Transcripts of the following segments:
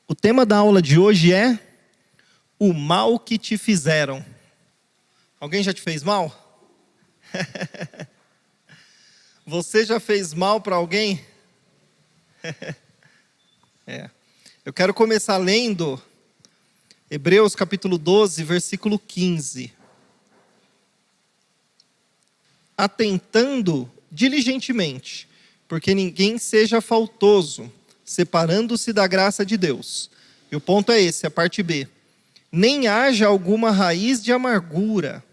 O tema da aula de hoje é o mal que te fizeram. Alguém já te fez mal? Você já fez mal para alguém? Eu quero começar lendo Hebreus capítulo 12, versículo 15. Atentando diligentemente, porque ninguém seja faltoso, separando-se da graça de Deus. E o ponto é esse, a parte B. Nem haja alguma raiz de amargura,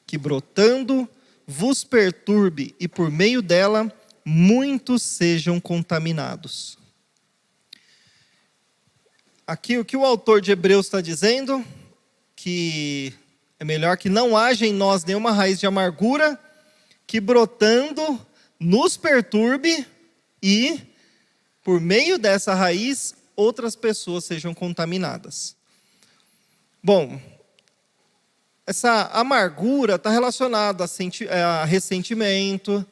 que brotando vos perturbe, e por meio dela muitos sejam contaminados. Aqui o que o autor de Hebreus está dizendo, que é melhor que não haja em nós nenhuma raiz de amargura, que brotando nos perturbe e, por meio dessa raiz, outras pessoas sejam contaminadas. Bom, essa amargura está relacionada a ressentimento,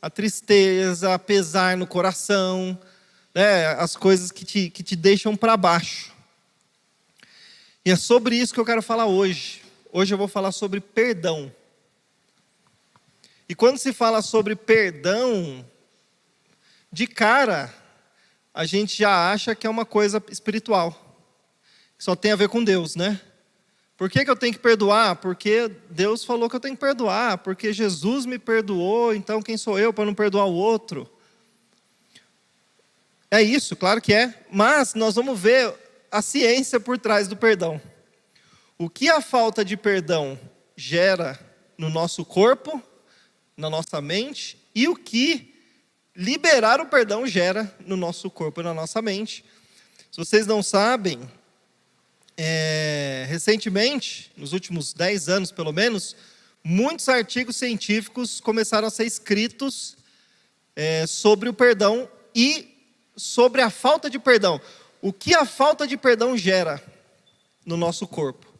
a tristeza, a pesar no coração, né, as coisas que te deixam para baixo. E é sobre isso que eu quero falar hoje. Hoje eu vou falar sobre perdão. E quando se fala sobre perdão, de cara, a gente já acha que é uma coisa espiritual, que só tem a ver com Deus, né? Por que eu tenho que perdoar? Porque Deus falou que eu tenho que perdoar, porque Jesus me perdoou, então quem sou eu para não perdoar o outro? É isso, claro que é, mas nós vamos ver a ciência por trás do perdão. O que a falta de perdão gera no nosso corpo, na nossa mente, e o que liberar o perdão gera no nosso corpo e na nossa mente. Se vocês não sabem, recentemente, nos últimos 10 anos pelo menos, muitos artigos científicos começaram a ser escritos sobre o perdão e sobre a falta de perdão. O que a falta de perdão gera no nosso corpo?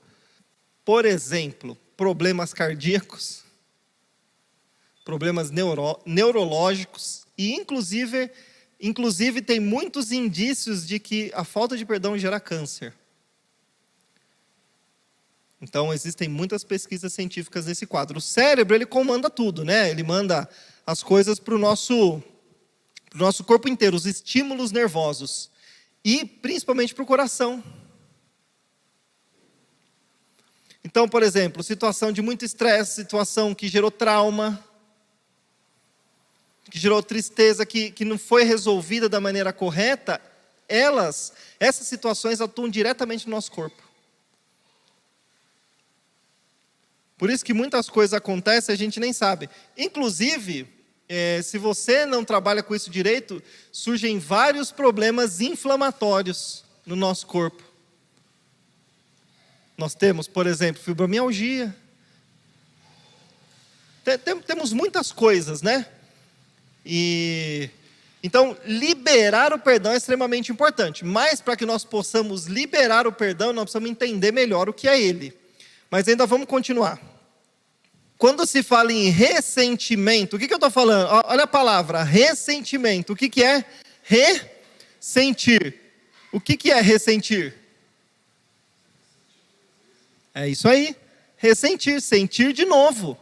Por exemplo, problemas cardíacos, problemas neurológicos e inclusive tem muitos indícios de que a falta de perdão gera câncer. Então existem muitas pesquisas científicas nesse quadro. O cérebro, ele comanda tudo, né? Ele manda as coisas para o nosso corpo inteiro, os estímulos nervosos e principalmente para o coração. Então, por exemplo, situação de muito estresse, situação que gerou trauma, que gerou tristeza, que não foi resolvida da maneira correta, essas situações atuam diretamente no nosso corpo. Por isso que muitas coisas acontecem e a gente nem sabe. Inclusive, se você não trabalha com isso direito, surgem vários problemas inflamatórios no nosso corpo. Nós temos, por exemplo, fibromialgia. Temos muitas coisas, né? Então, liberar o perdão é extremamente importante. Mas, para que nós possamos liberar o perdão, nós precisamos entender melhor o que é ele. Mas ainda vamos continuar. Quando se fala em ressentimento, o que eu estou falando? Olha a palavra, ressentimento. O que é ressentir? O que é ressentir? É isso aí. Ressentir, sentir de novo.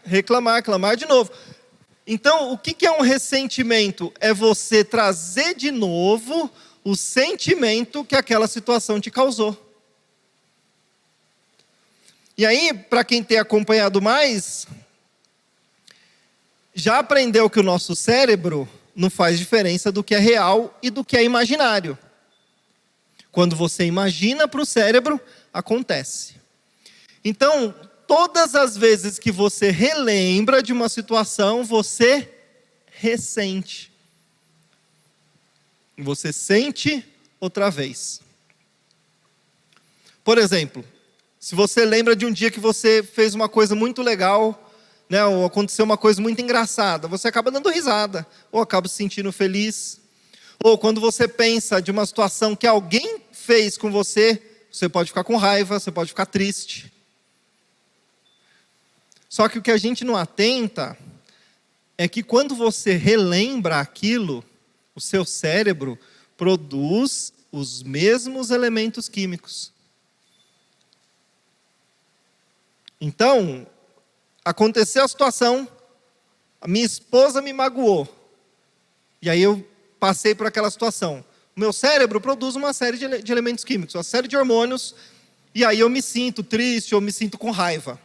Reclamar, clamar de novo. Então, o que é um ressentimento? É você trazer de novo o sentimento que aquela situação te causou. E aí, para quem tem acompanhado mais, já aprendeu que o nosso cérebro não faz diferença do que é real e do que é imaginário. Quando você imagina para o cérebro, acontece. Então, todas as vezes que você relembra de uma situação, você ressente. Você sente outra vez. Por exemplo, se você lembra de um dia que você fez uma coisa muito legal, né, ou aconteceu uma coisa muito engraçada, você acaba dando risada, ou acaba se sentindo feliz. Ou quando você pensa de uma situação que alguém fez com você, você pode ficar com raiva, você pode ficar triste. Só que o que a gente não atenta é que quando você relembra aquilo, o seu cérebro produz os mesmos elementos químicos. Então, aconteceu a situação, a minha esposa me magoou. E aí eu passei por aquela situação. O meu cérebro produz uma série de elementos químicos, uma série de hormônios, e aí eu me sinto triste, eu me sinto com raiva.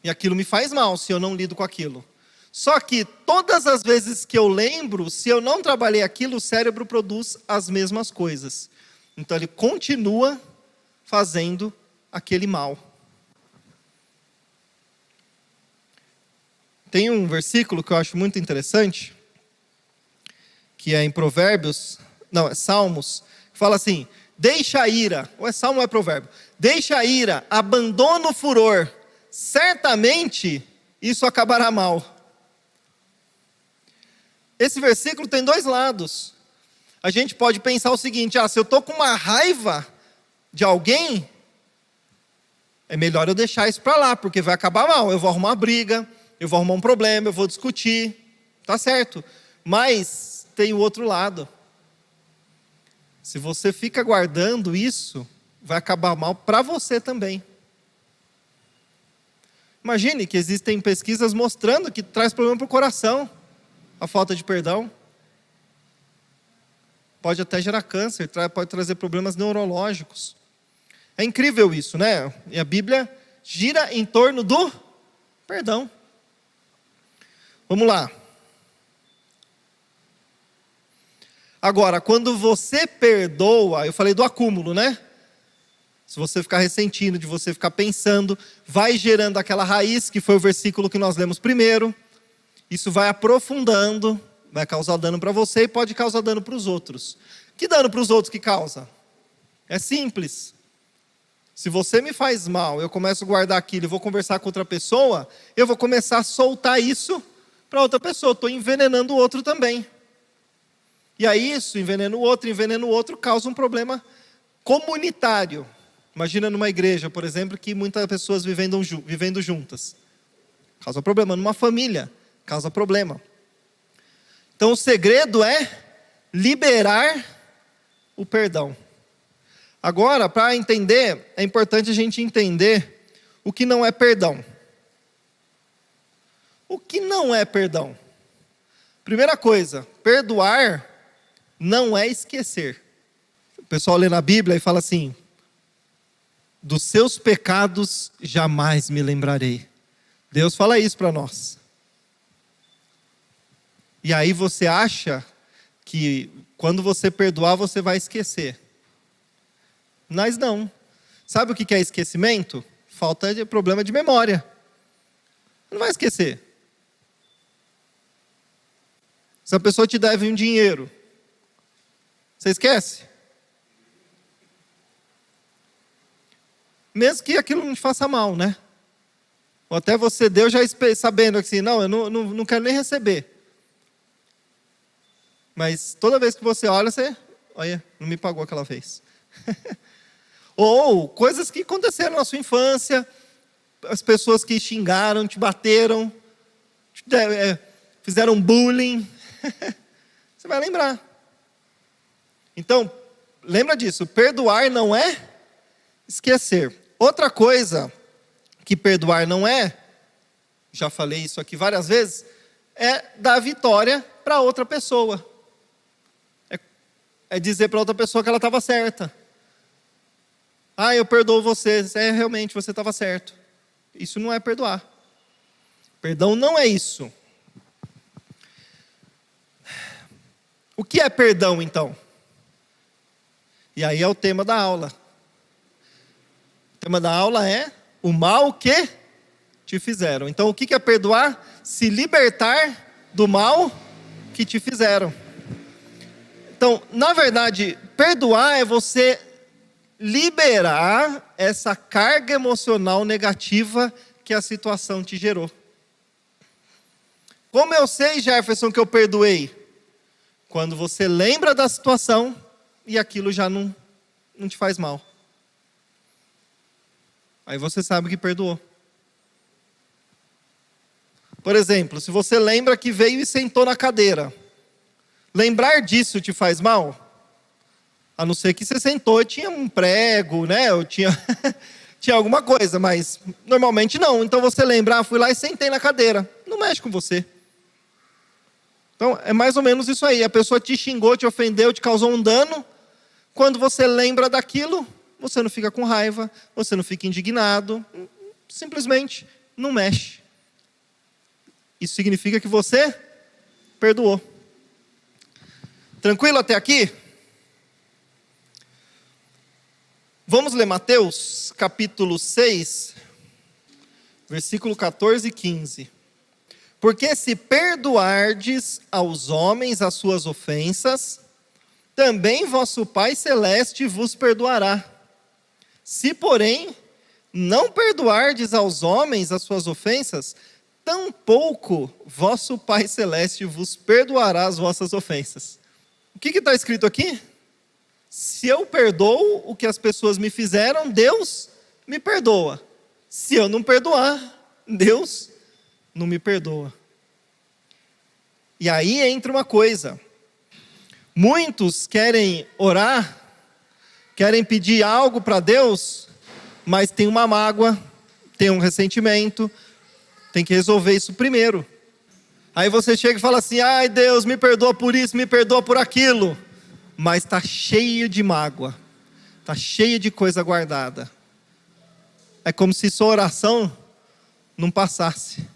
E aquilo me faz mal se eu não lido com aquilo. Só que todas as vezes que eu lembro, se eu não trabalhei aquilo, o cérebro produz as mesmas coisas. Então ele continua fazendo aquele mal. Tem um versículo que eu acho muito interessante, que é em Salmos, que fala assim: deixa a ira, ou é Salmo ou é provérbio, deixa a ira, abandona o furor, certamente isso acabará mal. Esse versículo tem dois lados. A gente pode pensar o seguinte: se eu estou com uma raiva de alguém, é melhor eu deixar isso para lá, porque vai acabar mal, eu vou arrumar uma briga, eu vou arrumar um problema, eu vou discutir, tá certo. Mas tem o outro lado. Se você fica guardando isso, vai acabar mal para você também. Imagine que existem pesquisas mostrando que traz problema para o coração, a falta de perdão. Pode até gerar câncer, pode trazer problemas neurológicos. É incrível isso, né? E a Bíblia gira em torno do perdão. Vamos lá. Agora, quando você perdoa, eu falei do acúmulo, né? Se você ficar ressentindo, de você ficar pensando, vai gerando aquela raiz, que foi o versículo que nós lemos primeiro. Isso vai aprofundando, vai causar dano para você e pode causar dano para os outros. Que dano para os outros que causa? É simples. Se você me faz mal, eu começo a guardar aquilo e vou conversar com outra pessoa, eu vou começar a soltar isso para outra pessoa. Estou envenenando o outro também. E aí isso, envenena o outro, causa um problema comunitário. Imagina numa igreja, por exemplo, que muitas pessoas vivendo juntas. Causa problema. Numa família, causa problema. Então o segredo é liberar o perdão. Agora, para entender, é importante a gente entender o que não é perdão. O que não é perdão? Primeira coisa, perdoar não é esquecer. O pessoal lê na Bíblia e fala assim: dos seus pecados jamais me lembrarei. Deus fala isso para nós. E aí você acha que quando você perdoar você vai esquecer. Mas não. Sabe o que é esquecimento? Falta de problema de memória. Não vai esquecer. Se a pessoa te deve um dinheiro, você esquece? Mesmo que aquilo não te faça mal, né? Ou até você deu já sabendo assim, não, eu não quero nem receber. Mas toda vez que você olha, olha, não me pagou aquela vez. Ou coisas que aconteceram na sua infância, as pessoas que xingaram, te bateram, fizeram bullying. Você vai lembrar. Então, lembra disso, perdoar não é esquecer. Outra coisa que perdoar não é, já falei isso aqui várias vezes, é dar vitória para outra pessoa. É dizer para outra pessoa que ela estava certa. Eu perdoo você. Realmente, você estava certo. Isso não é perdoar. Perdão não é isso. O que é perdão, então? E aí é o tema da aula. O tema da aula é o mal que te fizeram. Então, o que é perdoar? Se libertar do mal que te fizeram. Então, na verdade, perdoar é você liberar essa carga emocional negativa que a situação te gerou. Como eu sei, Jefferson, que eu perdoei? Quando você lembra da situação e aquilo já não te faz mal. Aí você sabe que perdoou. Por exemplo, se você lembra que veio e sentou na cadeira, lembrar disso te faz mal? A não ser que você sentou e tinha um prego, né? Ou tinha, tinha alguma coisa, mas normalmente não. Então você lembra, fui lá e sentei na cadeira. Não mexe com você. Então é mais ou menos isso aí. A pessoa te xingou, te ofendeu, te causou um dano. Quando você lembra daquilo, você não fica com raiva, você não fica indignado. Simplesmente não mexe. Isso significa que você perdoou. Tranquilo até aqui? Vamos ler Mateus, capítulo 6, versículo 14 e 15. Porque se perdoardes aos homens as suas ofensas, também vosso Pai Celeste vos perdoará. Se, porém, não perdoardes aos homens as suas ofensas, tampouco vosso Pai Celeste vos perdoará as vossas ofensas. O que está escrito aqui? Se eu perdoo o que as pessoas me fizeram, Deus me perdoa. Se eu não perdoar, Deus não me perdoa. E aí entra uma coisa. Muitos querem orar, querem pedir algo para Deus, mas tem uma mágoa, tem um ressentimento, tem que resolver isso primeiro. Aí você chega e fala assim, ai Deus, me perdoa por isso, me perdoa por aquilo. Mas está cheio de mágoa, está cheio de coisa guardada. É como se sua oração não passasse.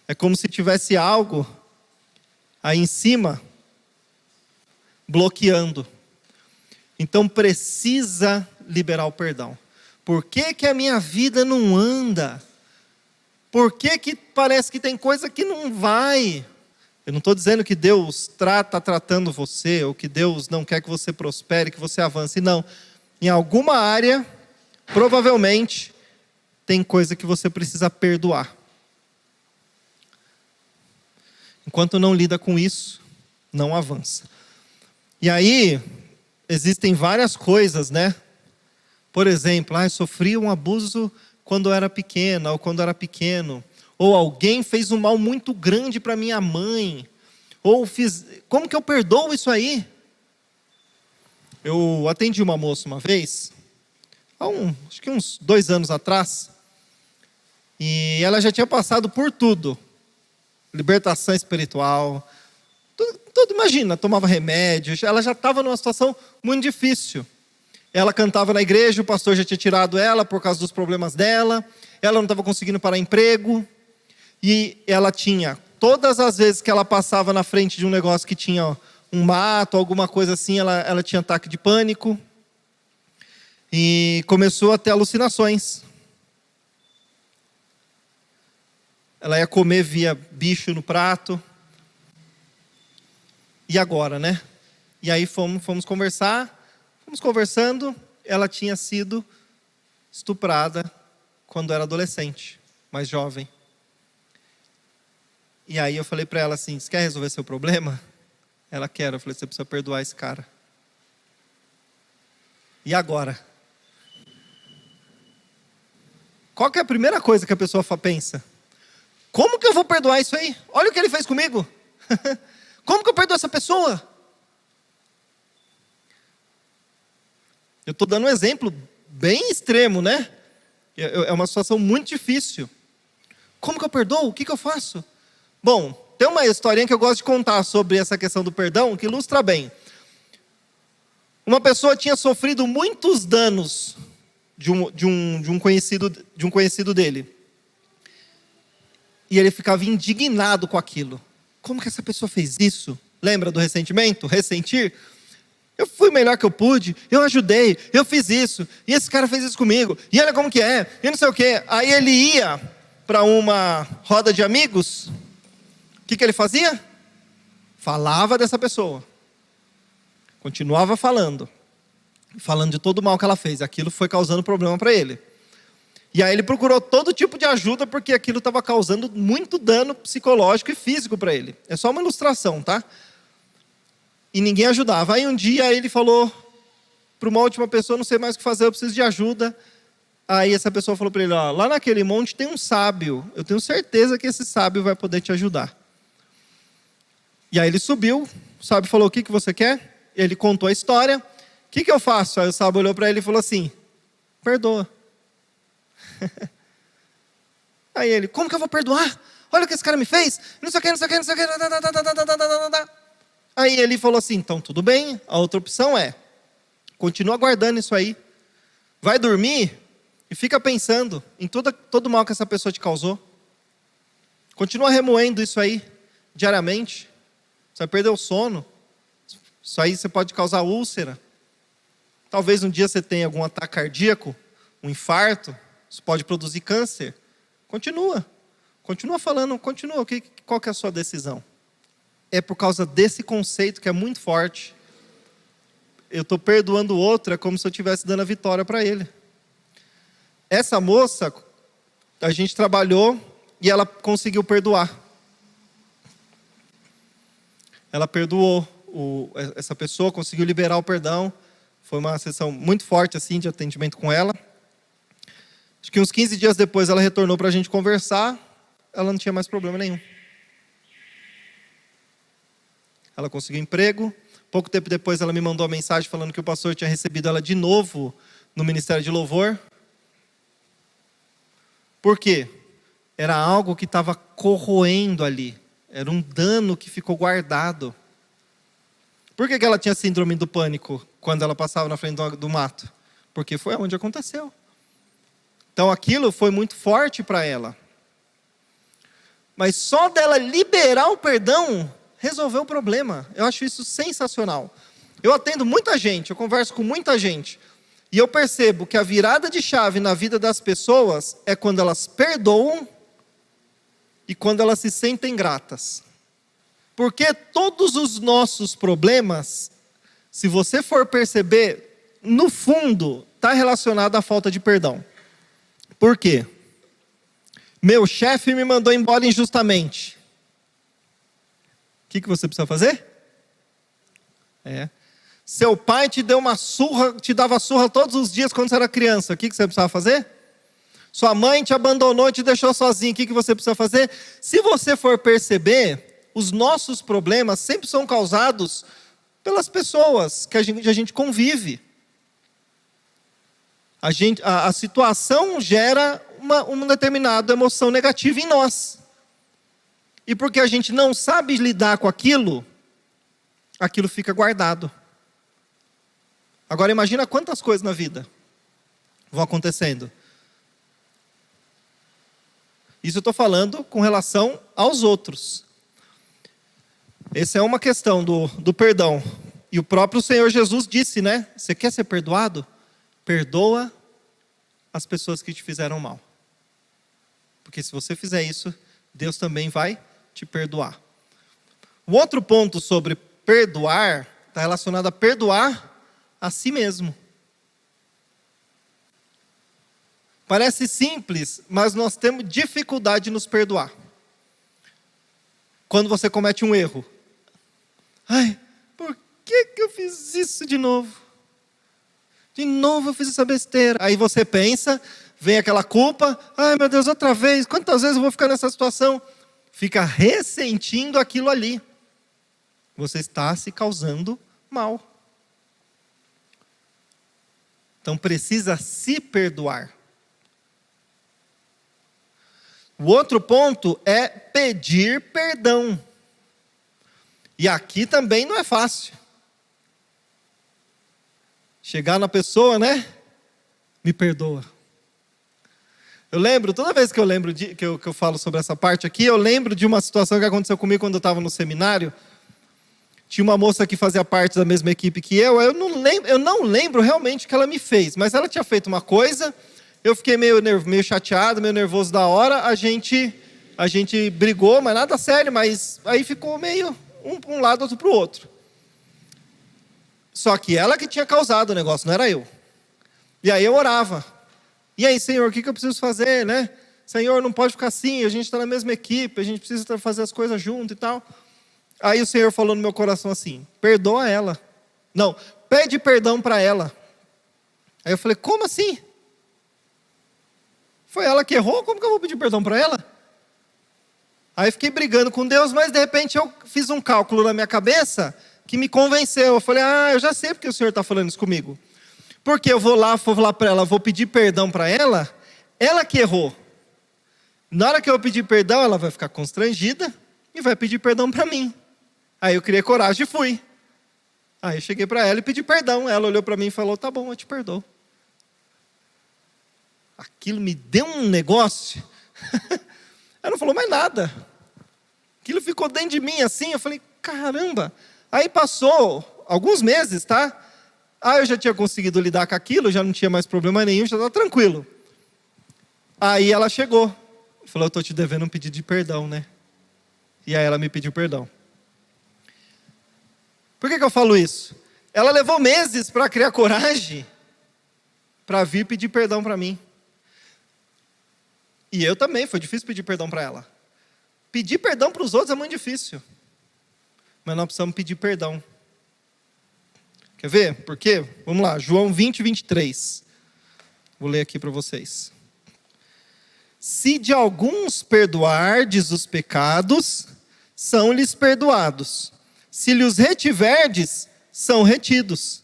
É como se tivesse algo aí em cima, bloqueando. Então precisa liberar o perdão. Por que que a minha vida não anda? Por que que parece que tem coisa que não vai? Eu não estou dizendo que Deus está tratando você, ou que Deus não quer que você prospere, que você avance. Não. Em alguma área, provavelmente, tem coisa que você precisa perdoar. Enquanto não lida com isso, não avança. E aí, existem várias coisas, né? Por exemplo, eu sofri um abuso quando eu era pequena, ou quando eu era pequeno. Ou alguém fez um mal muito grande para minha mãe. Ou como que eu perdoo isso aí? Eu atendi uma moça uma vez, acho que uns 2 anos atrás. E ela já tinha passado por tudo. Libertação espiritual. Tudo, imagina, tomava remédio. Ela já estava numa situação muito difícil. Ela cantava na igreja, o pastor já tinha tirado ela por causa dos problemas dela. Ela não estava conseguindo parar emprego. E ela tinha, todas as vezes que ela passava na frente de um negócio que tinha um mato, alguma coisa assim, ela tinha ataque de pânico. E começou a ter alucinações. Ela ia comer, via bicho no prato. E agora, né? E aí fomos conversando, ela tinha sido estuprada quando era adolescente, mais jovem. E aí eu falei para ela assim, você quer resolver seu problema? Ela quer. Eu falei, você precisa perdoar esse cara. E agora? Qual que é a primeira coisa que a pessoa pensa? Como que eu vou perdoar isso aí? Olha o que ele fez comigo. Como que eu perdoo essa pessoa? Eu estou dando um exemplo bem extremo, né? É uma situação muito difícil. Como que eu perdoo? O que eu faço? Bom, tem uma historinha que eu gosto de contar sobre essa questão do perdão, que ilustra bem. Uma pessoa tinha sofrido muitos danos de um conhecido dele. E ele ficava indignado com aquilo. Como que essa pessoa fez isso? Lembra do ressentimento? Ressentir? Eu fui o melhor que eu pude, eu ajudei, eu fiz isso, e esse cara fez isso comigo, e olha como que é, e não sei o quê. Aí ele ia para uma roda de amigos, o que ele fazia? Falava dessa pessoa. Continuava falando de todo o mal que ela fez. Aquilo foi causando problema para ele. E aí ele procurou todo tipo de ajuda, porque aquilo estava causando muito dano psicológico e físico para ele. É só uma ilustração, tá? E ninguém ajudava. Aí um dia ele falou para uma última pessoa, não sei mais o que fazer, eu preciso de ajuda. Aí essa pessoa falou para ele, lá naquele monte tem um sábio. Eu tenho certeza que esse sábio vai poder te ajudar. E aí ele subiu, o sábio falou, o que você quer? Ele contou a história, que eu faço? Aí o sábio olhou para ele e falou assim, perdoa. Aí ele, como que eu vou perdoar? Olha o que esse cara me fez. Não sei o que, não sei o que, não sei o que. Aí ele falou assim, então tudo bem, a outra opção é, continua guardando isso aí. Vai dormir e fica pensando em todo o mal que essa pessoa te causou. Continua remoendo isso aí, diariamente. Você vai perder o sono. Isso aí você pode causar úlcera. Talvez um dia você tenha algum ataque cardíaco, um infarto. Isso pode produzir câncer. Continua falando, qual que é a sua decisão? É por causa desse conceito que é muito forte. Eu estou perdoando o outro, é como se eu estivesse dando a vitória para ele. Essa moça, a gente trabalhou e ela conseguiu perdoar. Ela perdoou essa pessoa, conseguiu liberar o perdão. Foi uma sessão muito forte assim, de atendimento com ela. Acho que uns 15 dias depois ela retornou para a gente conversar. Ela não tinha mais problema nenhum. Ela conseguiu emprego. Pouco tempo depois ela me mandou uma mensagem falando que o pastor tinha recebido ela de novo no Ministério de Louvor. Por quê? Era algo que estava corroendo ali. Era um dano que ficou guardado. Por que ela tinha síndrome do pânico quando ela passava na frente do mato? Porque foi onde aconteceu. Então aquilo foi muito forte para ela. Mas só dela liberar o perdão, resolveu o problema. Eu acho isso sensacional. Eu atendo muita gente, eu converso com muita gente. E eu percebo que a virada de chave na vida das pessoas é quando elas perdoam e quando elas se sentem gratas. Porque todos os nossos problemas, se você for perceber, no fundo, está relacionado à falta de perdão. Por quê? Meu chefe me mandou embora injustamente. O que você precisa fazer? Seu pai te deu uma surra, te dava surra todos os dias quando você era criança. O que você precisava fazer? Sua mãe te abandonou e te deixou sozinho. O que você precisa fazer? Se você for perceber, os nossos problemas sempre são causados pelas pessoas que a gente convive. A situação gera uma determinada emoção negativa em nós. E porque a gente não sabe lidar com aquilo fica guardado. Agora imagina quantas coisas na vida vão acontecendo. Isso eu estou falando com relação aos outros. Essa é uma questão do perdão. E o próprio Senhor Jesus disse, né? Você quer ser perdoado? Perdoa as pessoas que te fizeram mal. Porque se você fizer isso, Deus também vai te perdoar. O outro ponto sobre perdoar está relacionado a perdoar a si mesmo. Parece simples, mas nós temos dificuldade de nos perdoar. Quando você comete um erro. Ai, por que eu fiz isso de novo? De novo eu fiz essa besteira. Aí você pensa, vem aquela culpa. Ai meu Deus, outra vez. Quantas vezes eu vou ficar nessa situação? Fica ressentindo aquilo ali. Você está se causando mal. Então precisa se perdoar. O outro ponto é pedir perdão. E aqui também não é fácil. Chegar na pessoa, né? Me perdoa. Eu lembro, toda vez que eu lembro que eu falo sobre essa parte aqui, eu lembro de uma situação que aconteceu comigo quando eu estava no seminário. Tinha uma moça que fazia parte da mesma equipe que eu não lembro realmente o que ela me fez, mas ela tinha feito uma coisa, eu fiquei meio chateado, meio nervoso da hora, a gente brigou, mas nada sério, mas aí ficou meio um lado, outro para o outro. Só que ela que tinha causado o negócio, não era eu. E aí eu orava. E aí, Senhor, o que eu preciso fazer, né? Senhor, não pode ficar assim, a gente está na mesma equipe, a gente precisa fazer as coisas junto e tal. Aí o Senhor falou no meu coração assim, perdoa ela. Não, pede perdão para ela. Aí eu falei, como assim? Foi ela que errou, como que eu vou pedir perdão para ela? Aí fiquei brigando com Deus, mas de repente eu fiz um cálculo na minha cabeça, que me convenceu. Eu falei, eu já sei porque o Senhor está falando isso comigo. Porque eu vou lá para ela, vou pedir perdão para ela que errou. Na hora que eu pedir perdão, ela vai ficar constrangida e vai pedir perdão para mim. Aí eu criei coragem e fui. Aí eu cheguei para ela e pedi perdão. Ela olhou para mim e falou, tá bom, eu te perdoo. Aquilo me deu um negócio. Ela não falou mais nada. Aquilo ficou dentro de mim assim, eu falei, caramba. Aí passou alguns meses, tá? Eu já tinha conseguido lidar com aquilo, já não tinha mais problema nenhum, já estava tranquilo. Aí ela chegou, falou, eu estou te devendo um pedido de perdão, né? E aí ela me pediu perdão. Por que eu falo isso? Ela levou meses para criar coragem para vir pedir perdão para mim. E eu também, foi difícil pedir perdão para ela. Pedir perdão para os outros é muito difícil. Mas nós precisamos pedir perdão. Quer ver? Por quê? Vamos lá, João 20, 23. Vou ler aqui para vocês. Se de alguns perdoardes os pecados, são-lhes perdoados. Se lhes retiverdes, são retidos.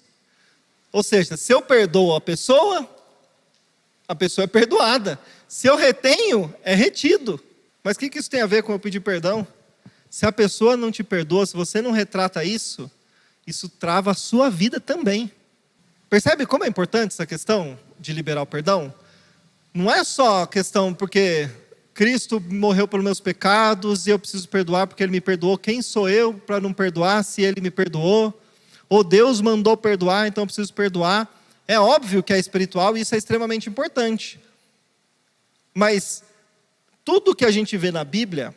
Ou seja, se eu perdoo a pessoa é perdoada. Se eu retenho, é retido. Mas o que isso tem a ver com eu pedir perdão? Se a pessoa não te perdoa, se você não retrata isso, isso trava a sua vida também. Percebe como é importante essa questão de liberar o perdão? Não é só questão porque Cristo morreu pelos meus pecados e eu preciso perdoar porque Ele me perdoou. Quem sou eu para não perdoar se Ele me perdoou? Ou Deus mandou perdoar, então eu preciso perdoar. É óbvio que é espiritual e isso é extremamente importante. Mas tudo que a gente vê na Bíblia,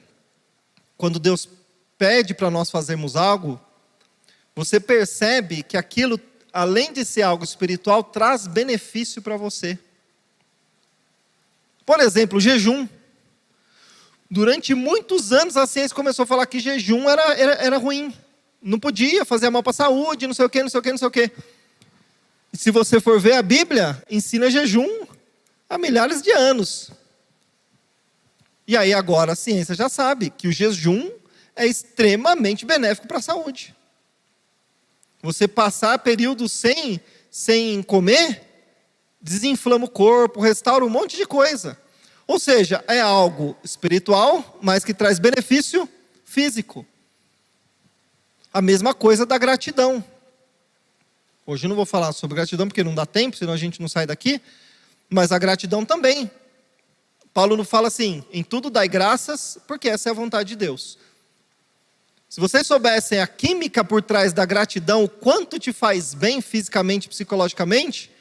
quando Deus pede para nós fazermos algo, você percebe que aquilo, além de ser algo espiritual, traz benefício para você. Por exemplo, jejum. Durante muitos anos a ciência começou a falar que jejum era ruim. Não podia fazer mal para a saúde, não sei o quê, não sei o quê, não sei o quê. E se você for ver a Bíblia, ensina jejum há milhares de anos. E aí agora a ciência já sabe que o jejum é extremamente benéfico para a saúde. Você passar períodos sem comer, desinflama o corpo, restaura um monte de coisa. Ou seja, é algo espiritual, mas que traz benefício físico. A mesma coisa da gratidão. Hoje eu não vou falar sobre gratidão, porque não dá tempo, senão a gente não sai daqui. Mas a gratidão também. Paulo não fala assim, em tudo dai graças, porque essa é a vontade de Deus. Se vocês soubessem a química por trás da gratidão, o quanto te faz bem fisicamente, psicologicamente,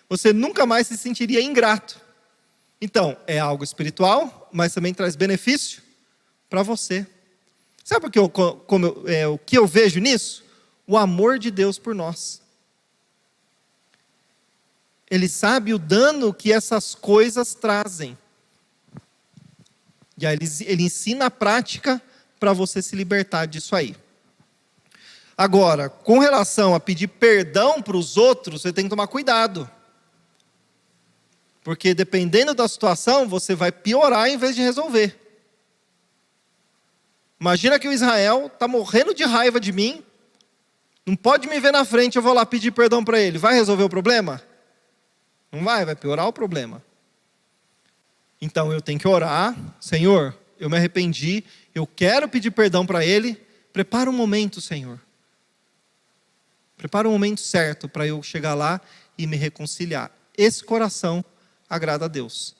você nunca mais se sentiria ingrato. Então, é algo espiritual, mas também traz benefício para você. Sabe o que eu vejo nisso? O amor de Deus por nós. Ele sabe o dano que essas coisas trazem. E aí ele ensina a prática para você se libertar disso aí. Agora, com relação a pedir perdão para os outros, você tem que tomar cuidado. Porque dependendo da situação, você vai piorar em vez de resolver. Imagina que o Israel está morrendo de raiva de mim, não pode me ver na frente, eu vou lá pedir perdão para ele. Vai resolver o problema? Não vai piorar o problema. Então eu tenho que orar, Senhor, eu me arrependi, eu quero pedir perdão para ele, prepara um momento, Senhor. Prepara um momento certo para eu chegar lá e me reconciliar. Esse coração agrada a Deus.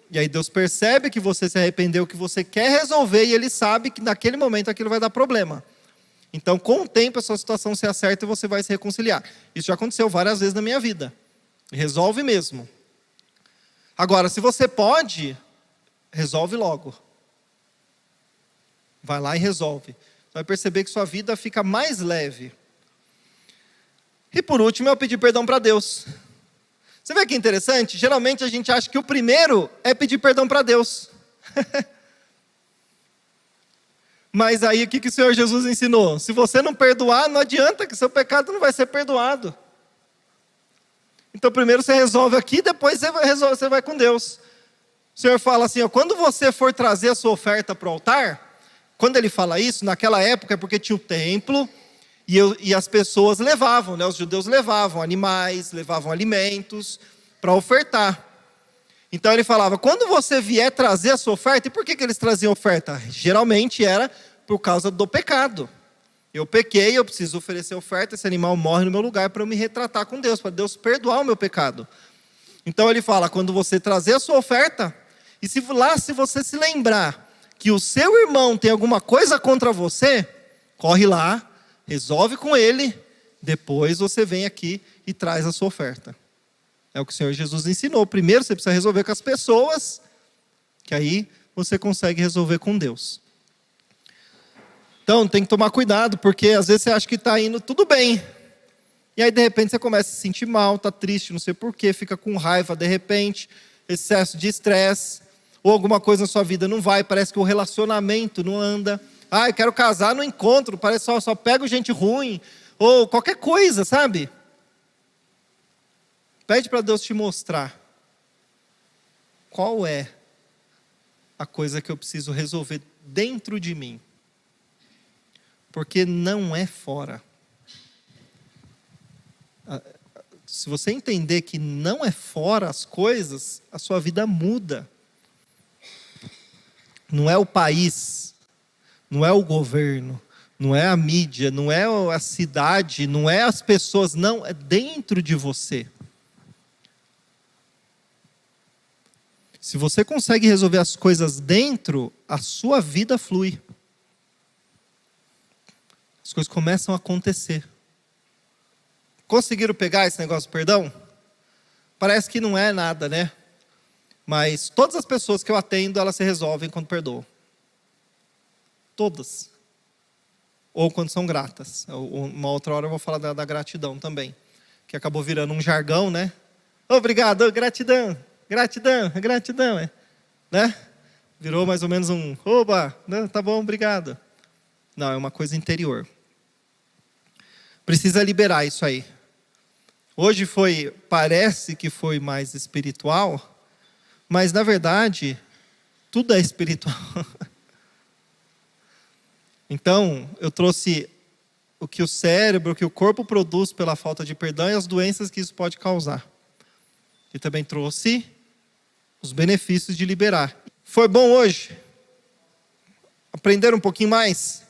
E aí Deus percebe que você se arrependeu, que você quer resolver, e Ele sabe que naquele momento aquilo vai dar problema. Então, com o tempo, a sua situação se acerta e você vai se reconciliar. Isso já aconteceu várias vezes na minha vida. Resolve mesmo. Agora, se você pode, resolve logo. Vai lá e resolve. Você vai perceber que sua vida fica mais leve. E por último, eu pedir perdão para Deus. Você vê que interessante? Geralmente a gente acha que o primeiro é pedir perdão para Deus. Mas aí o que o Senhor Jesus ensinou? Se você não perdoar, não adianta, que seu pecado não vai ser perdoado. Então primeiro você resolve aqui, depois você vai com Deus. O Senhor fala assim, quando você for trazer a sua oferta para o altar, quando Ele fala isso, naquela época é porque tinha o templo, E as pessoas levavam, né? Os judeus levavam animais, levavam alimentos para ofertar. Então ele falava, quando você vier trazer a sua oferta, e por que eles traziam oferta? Geralmente era por causa do pecado. Eu pequei, eu preciso oferecer oferta, esse animal morre no meu lugar para eu me retratar com Deus, para Deus perdoar o meu pecado. Então ele fala, quando você trazer a sua oferta, e se você se lembrar que o seu irmão tem alguma coisa contra você, corre lá, resolve com ele, depois você vem aqui e traz a sua oferta. É o que o Senhor Jesus ensinou. Primeiro você precisa resolver com as pessoas, que aí você consegue resolver com Deus. Então tem que tomar cuidado, porque às vezes você acha que está indo tudo bem. E aí de repente você começa a se sentir mal, está triste, não sei porquê, fica com raiva de repente, excesso de estresse, ou alguma coisa na sua vida não vai, parece que o relacionamento não anda. Eu quero casar no encontro, parece só pego gente ruim, ou qualquer coisa, sabe? Pede para Deus te mostrar qual é a coisa que eu preciso resolver dentro de mim. Porque não é fora. Se você entender que não é fora as coisas, a sua vida muda. Não é o país, não é o governo, não é a mídia, não é a cidade, não é as pessoas, não, é dentro de você. Se você consegue resolver as coisas dentro, a sua vida flui. As coisas começam a acontecer. Conseguiram pegar esse negócio do perdão? Parece que não é nada, né? Mas todas as pessoas que eu atendo, elas se resolvem quando perdoam. Todas. Ou quando são gratas. Uma outra hora eu vou falar da gratidão também. Que acabou virando um jargão, né? Obrigado, gratidão. Gratidão, gratidão. Né? Virou mais ou menos um, oba, tá bom, obrigado. Não, é uma coisa interior. Precisa liberar isso aí. Hoje parece que foi mais espiritual, mas na verdade, tudo é espiritual. Então, eu trouxe o que o cérebro, o que o corpo produz pela falta de perdão e as doenças que isso pode causar. E também trouxe os benefícios de liberar. Foi bom hoje? Aprenderam um pouquinho mais?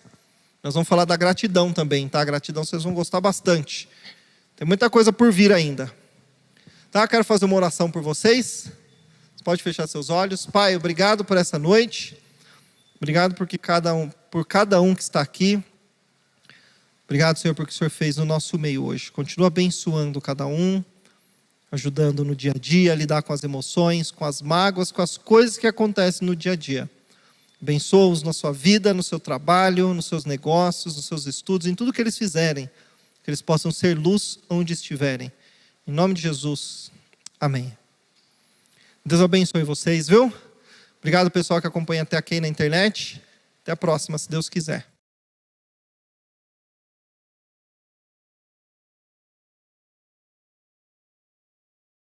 Nós vamos falar da gratidão também, tá? A gratidão vocês vão gostar bastante. Tem muita coisa por vir ainda. Tá? Quero fazer uma oração por vocês. Você pode fechar seus olhos. Pai, obrigado por essa noite. Obrigado por cada um que está aqui. Obrigado, Senhor, porque o Senhor fez no nosso meio hoje. Continua abençoando cada um, ajudando no dia a dia, a lidar com as emoções, com as mágoas, com as coisas que acontecem no dia a dia. Abençoa-os na sua vida, no seu trabalho, nos seus negócios, nos seus estudos, em tudo que eles fizerem. Que eles possam ser luz onde estiverem. Em nome de Jesus. Amém. Deus abençoe vocês, viu? Obrigado, pessoal que acompanha até aqui na internet. Até a próxima, se Deus quiser.